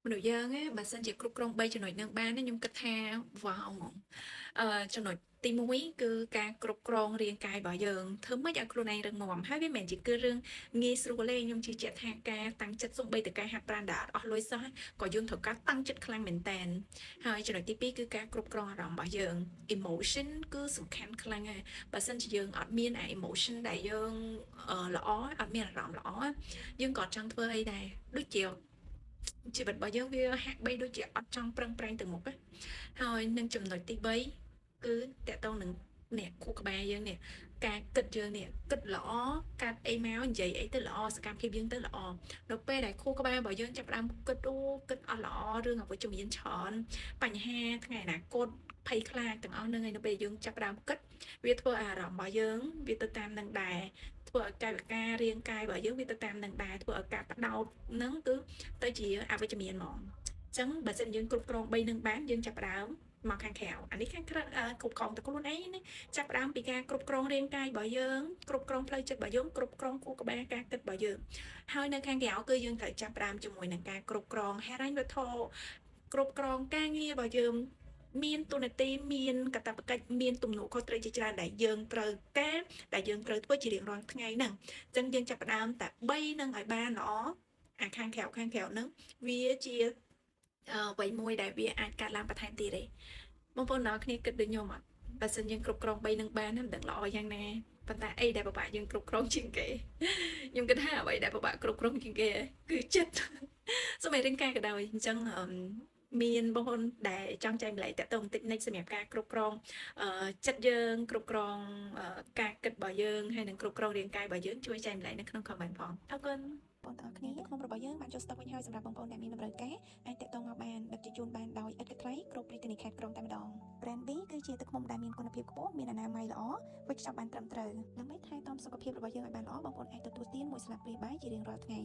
មនុស្សយើងណាបើសិនជាគ្រប់គ្រង3ចំណុចហ្នឹងបានណាខ្ញុំគិតថាវ៉ាវហ្មងចំណុចទី1គឺការគ្រប់គ្រងរាងកាយរបស់យើងធ្វើម៉េចឲ្យខ្លួនឯងរឹងមាំហើយវាមិនមែនជាគឺរឿងងាយស្រួលទេខ្ញុំជឿជាក់ថាការតាំងចិត្តសូម្បីតែការហាត់ប្រាណដែលអត់លុយសោះក៏យើងត្រូវការតាំងចិត្តខ្លាំងមែនតើហើយចំណុចទី2គឺការគ្រប់គ្រងអារម្មណ៍របស់យើង emotion គឺសំខាន់ខ្លាំងហើយបើសិនជាយើងអត់មានអា emotion ដែលយើងល្អអត់មានអារម្មណ៍ល្អយើងក៏ចង់ធ្វើអីដែរដូចជាជីវិតរបស់យើងវាហាក់បីដូចជាអត់ចង់ប្រឹងប្រែងទៅមុខហើយនឹងចំណុចទី3គឺតកតងនឹងនេះខួរក្បាលយើងនេះការគិតយើងនេះគិតល្អកាត់អីមកនិយាយអីទៅល្អសកម្មភាពយើងទៅល្អនៅពេលដែលខួរក្បាលរបស់យើងចាប់ផ្ដើមគិតគិតអត់ល្អរឿងអវិជ្ជមានច្រើនបញ្ហាថ្ងៃអនាគតភ័យខ្លាចទាំងអស់ហ្នឹងឯនៅពេលយើងចាប់ផ្ដើមគិតវាធ្វើអារម្មណ៍របស់យើងវាទៅតាមនឹងដែរធ្វើឲ្យកាយវិការរាងកាយរបស់យើងវាទៅតាមនឹងដែរធ្វើឲ្យការបដោតហ្នឹងគឺទៅជាអវិជ្ជមានហ្មងអញ្ចឹងបើសិនយើងគ្រប់គ្រង3នឹងបានយើងចាប់ផ្ដើមមកខាងក្រៅអានេះខាងក្រៅគ្រប់គ្រងទៅខ្លួនឯងណាចាប់ផ្ដើមពីការគ្រប់គ្រងរាងកាយរបស់យើងគ្រប់គ្រងផ្លូវចិត្តរបស់យើងគ្រប់គ្រងខួរក្បាលការគិតរបស់យើងហើយនៅខាងក្រៅគឺយើងត្រូវចាប់ផ្ដើមជាមួយនឹងការគ្រប់គ្រងហិរញ្ញវត្ថុគ្រប់គ្រងការងាររបស់យើងមានទូនាទីមានកាតព្វកិច្ចមានទំនួលខុសត្រូវជាច្រើនដែលយើងត្រូវការដែលយើងត្រូវធ្វើជារៀងរាល់ថ្ងៃហ្នឹងអញ្ចឹងយើងចាប់ផ្ដើមតែ3នឹងឲ្យបានល្អអាខាងក្រៅហ្នឹងវាជាអ្វីមួយដែលវាអាចកាត់ឡើងបន្ថែមទៀតទេបងប្អូនទាំងអស់គ្នាគិតដូចខ្ញុំអត់បើសិនយើងគ្រប់គ្រង3នឹងបានមិនដឹងល្អយ៉ាងណាប៉ុន្តែអីដែលពិបាកយើងគ្រប់គ្រងជាងគេខ្ញុំគិតថាអ្វីដែលពិបាកគ្រប់គ្រងជាងគេគឺចិត្តសូម្បីរាងកាយក៏ដោយអញ្ចឹងមានបងប្អូនដែលចង់ចែកម្លែកតទៅបន្តិចនិចសម្រាប់ការគ្រប់គ្រងចិត្តយើងគ្រប់គ្រងការគិតរបស់យើងហើយនឹងគ្រប់គ្រងរាងកាយរបស់យើងជួយចែកម្លែកនៅក្នុង comment ផងអរគុណបងប្អូនទាំងអស់គ្នាក្នុងរបស់យើងបានចុះស្តុកវិញហើយសម្រាប់បងប្អូនដែលមានតម្រូវការអាចតាក់ទងមកបានដឹកជញ្ជូនបានដោយឥតគិតថ្លៃគ្រប់រាជធានីខេត្តក្រុងតែម្ដង Brand B គឺជាទឹកឃ្មុំដែលមានគុណភាពខ្ពស់មានអនាម័យល្អវេចខ្ចប់បានត្រឹមត្រូវដើម្បីថែទាំសុខភាពរបស់យើងឲ្យបានល្អបងប្អូនអាចទទួលទានមួយស្លាបព្រាបាយជារៀងរាល់ថ្ងៃ